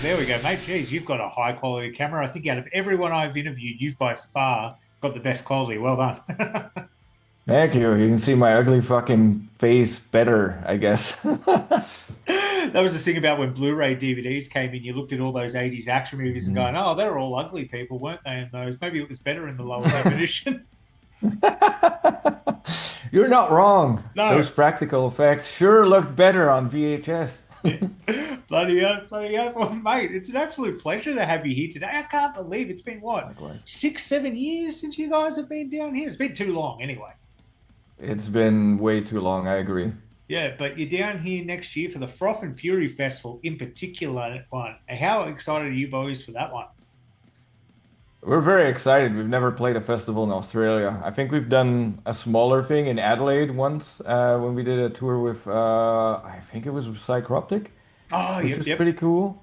there we go, mate. Geez, you've got a high quality camera. I think out of everyone I've interviewed, you've by far got the best quality. Well done. Thank you. You can see my ugly fucking face better, I guess. That was the thing about when Blu-ray DVDs came in. You looked at all those 80s action movies and going, Mm. oh, they're all ugly people, weren't they, in those? Maybe it was better in the lower definition. You're not wrong. No. Those practical effects sure looked better on VHS. Bloody hell, bloody hell. Well, mate, it's an absolute pleasure to have you here today. I can't believe it's been what, Likewise. 6, 7 years since you guys have been down here. It's been too long anyway. It's been way too long, I agree. Yeah, but you're down here next year for the Froth and Fury Festival in particular one. How excited are you boys for that one? We're very excited. We've never played a festival in Australia. I think we've done a smaller thing in Adelaide once when we did a tour with, I think it was with Psycroptic, Oh, which yep, was yep. pretty cool.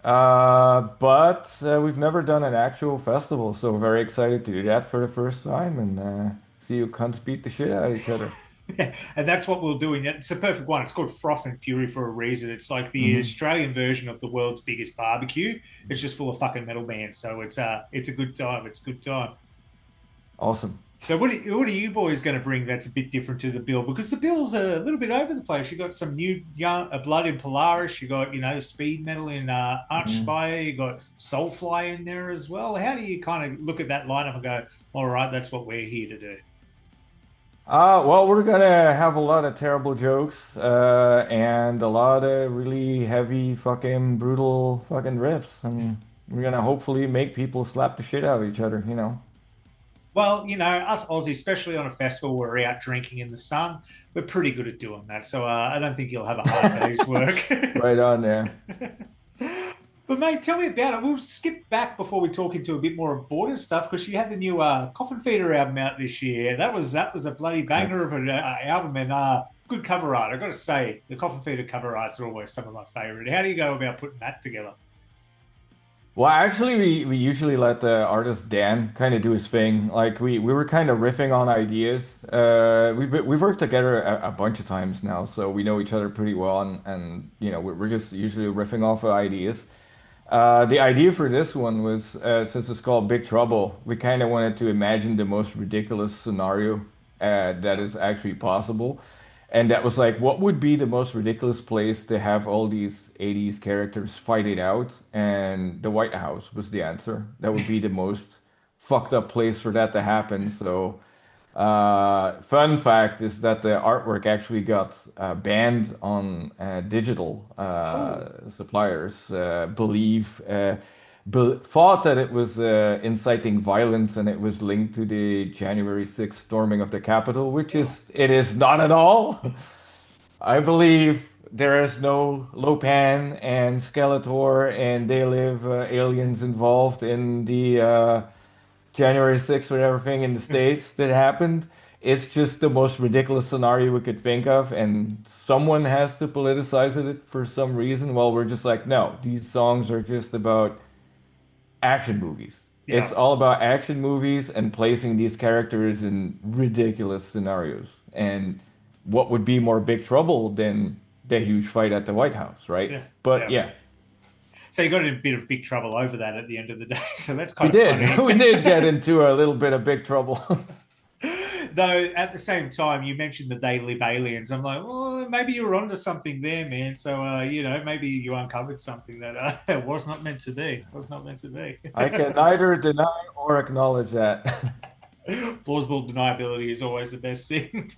But we've never done an actual festival, so very excited to do that for the first time and see you cunts beat the shit out of each other. And that's what we'll do. And it's a perfect one. It's called Froth and Fury for a reason. It's like the Hmm. Australian version of the world's biggest barbecue. It's just full of fucking metal bands. So it's a good time. It's a good time. Awesome. So what are you boys going to bring that's a bit different to the bill? Because the bill's a little bit over the place. You got some new young blood in Polaris. You got the speed metal in Mm. ARCHSPIRE. You got Soulfly in there as well. How do you kind of look at that lineup and go, all right, that's what we're here to do? Well, we're gonna have a lot of terrible jokes, and a lot of really heavy, fucking brutal fucking riffs, and we're gonna hopefully make people slap the shit out of each other, you know. Well, us Aussies, especially on a festival where we're out drinking in the sun, we're pretty good at doing that. So I don't think you'll have a hard day's work. Right on there. But mate, tell me about it. We'll skip back before we talk into a bit more aborted stuff because you had the new Coffin Feeder album out this year. That was a bloody banger Correct. of an album and good cover art. I got to say, the Coffin Feeder cover arts are always some of my favorite. How do you go about putting that together? Well, actually, we usually let the artist Dan kind of do his thing. Like we were kind of riffing on ideas. We've worked together a bunch of times now, so we know each other pretty well, and we're just usually riffing off of ideas. The idea for this one was, since it's called Big Trouble, we kind of wanted to imagine the most ridiculous scenario that is actually possible. And that was like, what would be the most ridiculous place to have all these 80s characters fight it out? And the White House was the answer. That would be the most fucked up place for that to happen. So fun fact is that the artwork actually got banned on digital Oh, suppliers. Thought that it was inciting violence and it was linked to the January 6th storming of the Capitol, which yeah. is it is not at all. I believe there is no Lopan and Skeletor and they live aliens involved in the January 6th, whatever thing in the States that happened. It's just the most ridiculous scenario we could think of, and someone has to politicize it for some reason. Well, we're just like, no, these songs are just about action movies. It's Yeah. all about action movies and placing these characters in ridiculous scenarios. And what would be more big trouble than the huge fight at the White House, right? Yeah. But Yeah. yeah, So you got in a bit of big trouble over that at the end of the day. So that's we kind of did. funny. We did get into a little bit of big trouble. Though at the same time, you mentioned that they live aliens. I'm like, well, maybe you were onto something there, man. So maybe you uncovered something that was not meant to be. Was not meant to be. I can neither deny or acknowledge that. Plausible deniability is always the best thing.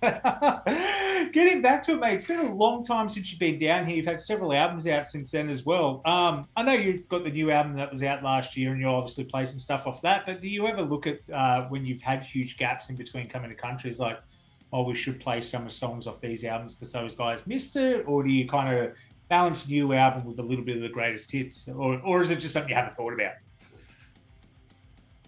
Getting back to it, mate, it's been a long time since you've been down here. You've had several albums out since then as well. I know you've got the new album that was out last year, and you'll obviously play some stuff off that. But do you ever look at when you've had huge gaps in between coming to countries, like, oh, we should play some of songs off these albums because those guys missed it, or do you kind of balance new album with a little bit of the greatest hits, or is it just something you haven't thought about?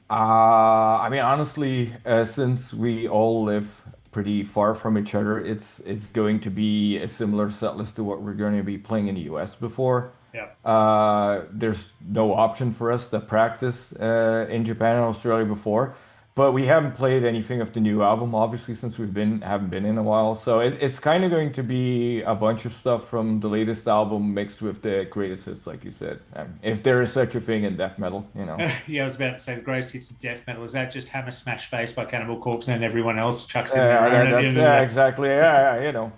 I mean, honestly, since we all live pretty far from each other, it's going to be a similar set list to what we're going to be playing in the US before. Yeah. There's no option for us to practice in Japan and Australia before. but we haven't played anything of the new album, obviously, since haven't been in a while. So it's kind of going to be a bunch of stuff from the latest album mixed with the greatest hits, like you said. If there is such a thing in death metal, you know. Yeah, I was about to say the greatest hits of death metal. Is that just Hammer Smash Face by Cannibal Corpse and everyone else chucks in their own at the That's end of the day? exactly. Yeah, you know.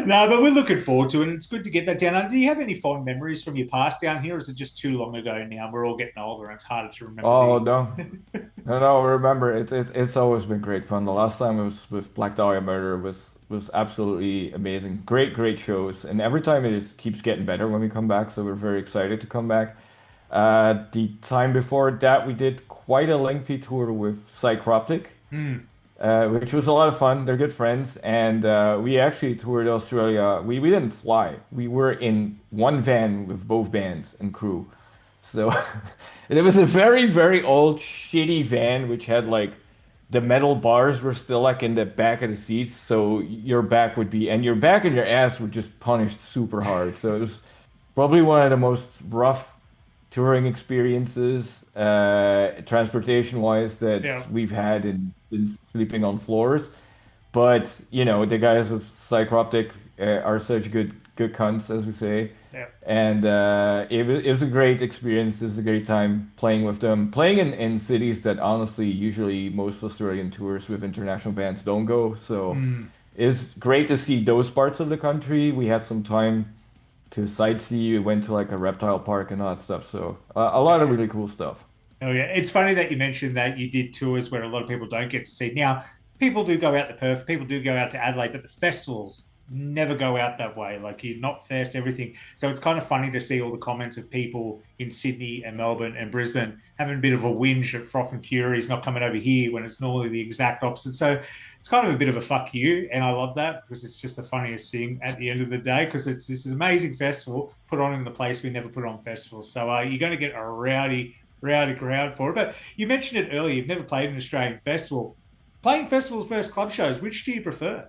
No, but we're looking forward to it. And it's good to get that down. Do you have any fond memories from your past down here? Or is it just too long ago now? We're all getting older and it's harder to remember Oh the. no. No, remember it's always been great fun. The last time it was with Black Dahlia Murder was absolutely amazing. Great shows. And every time it just keeps getting better when we come back, so we're very excited to come back. The time before that we did quite a lengthy tour with Psycroptic, Hmm. which was a lot of fun. They're good friends, and we actually toured Australia. We didn't fly. We were in one van with both bands and crew. So it was a very old shitty van which had like the metal bars were still like in the back of the seats, so your back would be and your back and your ass were just punished super hard. So it was probably one of the most rough touring experiences, transportation wise, that Yeah. we've had in sleeping on floors. But you know, the guys of Psychroptic are such good cunts, as we say. Yeah. And it was a great experience. It was a great time playing with them, playing in cities that honestly usually most Australian tours with international bands don't go. So Hmm. it's great to see those parts of the country. We had some time to sightsee. We went to like a reptile park and all that stuff. So a lot of Yeah. really cool stuff. Oh yeah, it's funny that you mentioned that you did tours where a lot of people don't get to see. Now, people do go out to Perth, people do go out to Adelaide, but the festivals never go out that way. Like you're not fest, everything. So it's kind of funny to see all the comments of people in Sydney and Melbourne and Brisbane having a bit of a whinge at Froth and Fury is not coming over here when it's normally the exact opposite. So it's kind of a bit of a fuck you, and I love that because it's just the funniest thing at the end of the day because it's this amazing festival put on in the place we never put on festivals. So you're going to get a rowdy crowd for it. But you mentioned it earlier. You've never played an Australian festival. Playing festivals versus club shows, which do you prefer?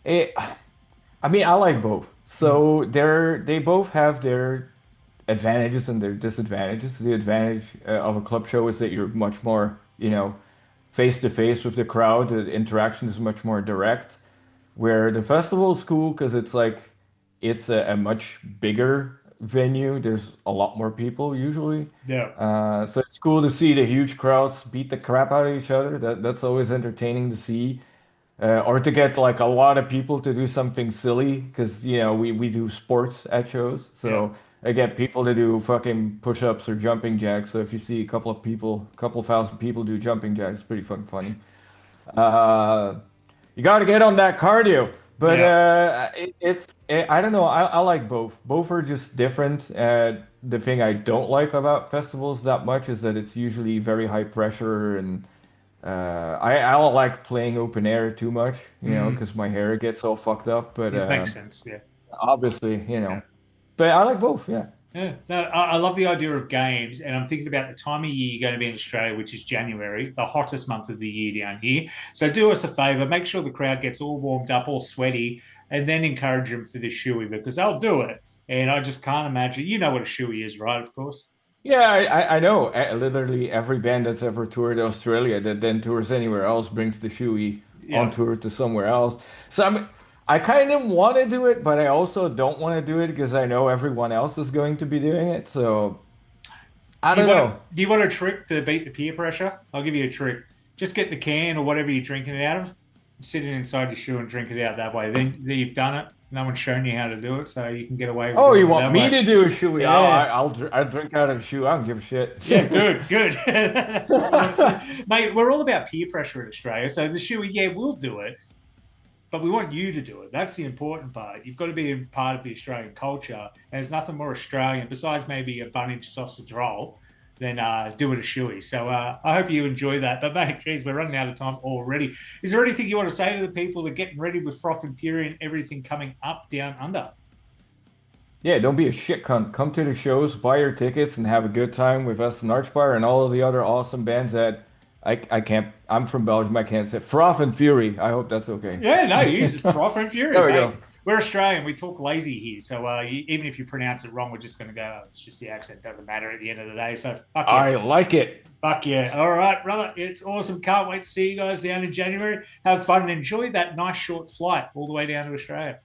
It, I mean, I like both. Mm. So they both have their advantages and their disadvantages. The advantage of a club show is that you're much more, you know, face to face with the crowd. The interaction is much more direct. Where the festival is cool because it's like it's a much bigger venue. There's a lot more people usually. Yeah, So it's cool to see the huge crowds beat the crap out of each other. That's always entertaining to see. Or to get like a lot of people to do something silly because you know we do sports at shows. yeah. So I get people to do fucking push-ups or jumping jacks. So if you see a couple of people, a couple of thousand people do jumping jacks, it's pretty fucking funny. Uh, you got to get on that cardio. But Yeah. I don't know. I like both. Both are just different. The thing I don't like about festivals that much is that it's usually very high pressure and I don't like playing open air too much, you know, Mm, because my hair gets all fucked up. But it makes sense. Yeah. obviously, you Yeah. know, but I like both. Yeah. Yeah. No, I love the idea of games, and I'm thinking about the time of year you're going to be in Australia, which is January, the hottest month of the year down here. So do us a favor, make sure the crowd gets all warmed up, all sweaty, and then encourage them for the shoey because they'll do it. And I just can't imagine. You know what a shoey is, right? Of course. Yeah, I know. Literally every band that's ever toured Australia that then tours anywhere else brings the shoey on Yeah. tour to somewhere else. So I kind of want to do it, but I also don't want to do it because I know everyone else is going to be doing it. So I Do you don't want know. do you want a trick to beat the peer pressure? I'll give you a trick. Just get the can or whatever you're drinking it out of, sit it inside your shoe and drink it out that way. Then you've done it. No one's shown you how to do it, so you can get away with Oh, you doing it want that me way. to do a shoey? Yeah. I'll drink out of a shoe. I don't give a shit. Yeah, good. That's what I want to see. Mate, we're all about peer pressure in Australia. So the shoey, yeah, we'll do it, but we want you to do it. That's the important part. You've got to be a part of the Australian culture. And there's nothing more Australian, besides maybe a Bunnage sausage roll, than doing a shoey. So I hope you enjoy that. But mate, geez, we're running out of time already. Is there anything you want to say to the people that are getting ready with Froth and Fury and everything coming up, down, under? Yeah, don't be a shit cunt. Come to the shows, buy your tickets, and have a good time with us and Archspire and all of the other awesome bands that I can't. I'm from Belgium. I can't say Froth and Fury. I hope that's okay. Yeah, no, you just Froth and Fury, There we mate. go. we're Australian. We talk lazy here. So even if you pronounce it wrong, we're just going to go, it's just the accent. Doesn't matter at the end of the day. So fuck yeah. I like it. Fuck yeah. All right, brother. It's awesome. Can't wait to see you guys down in January. Have fun and enjoy that nice short flight all the way down to Australia.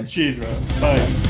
Cheers, bro. Bye.